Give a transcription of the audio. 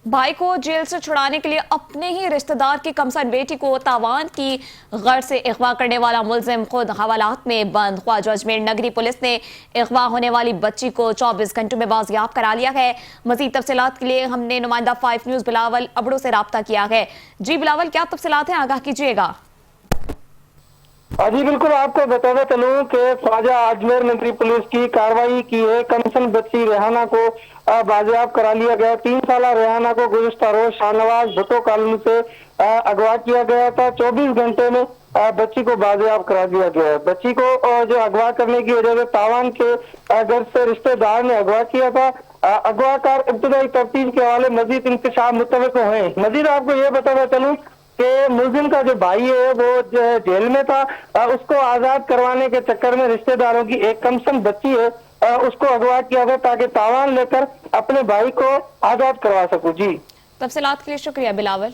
بھائی کو جیل سے چھڑانے کے لیے اپنے ہی رشتہ دار کی کمسن بیٹی کو تاوان کی غرض سے اغوا کرنے والا ملزم خود حوالات میں بند۔ خواجہ اجمیر نگری پولیس نے اغوا ہونے والی بچی کو 24 گھنٹوں میں بازیاب کرا لیا ہے۔ مزید تفصیلات کے لیے ہم نے نمائندہ 5 نیوز بلاول ابڑو سے رابطہ کیا ہے۔ جی بلاول، کیا تفصیلات ہیں؟ آگاہ کیجیے گا۔ جی بالکل، آپ کو بتانا چلوں کہ خواجہ اجمیر نگری پولیس کی کارروائی کی ہے۔ کمسن بچی ریحانہ کو بازیاب کرا لیا گیا۔ 3 سالہ ریحانہ کو گزشتہ روز شاہنواز بھٹو کالونی سے اغوا کیا گیا تھا۔ 24 گھنٹے میں بچی کو بازیاب کرا دیا گیا ہے۔ بچی کو جو اغوا کرنے کی وجہ سے تاوان کے غرض سے رشتہ دار نے اغوا کیا تھا۔ اغوا کار ابتدائی تفتیش کے حوالے مزید انکشاف متفق ہوئے۔ مزید آپ کو یہ بتانا چلوں کہ ملزم کا جو بھائی ہے وہ جیل میں تھا، اس کو آزاد کروانے کے چکر میں رشتہ داروں کی ایک کمسن بچی ہے اس کو اغوا کیا گیا تاکہ تاوان لے کر اپنے بھائی کو آزاد کروا سکوں۔ جی تفصیلات کے لیے شکریہ بلاول۔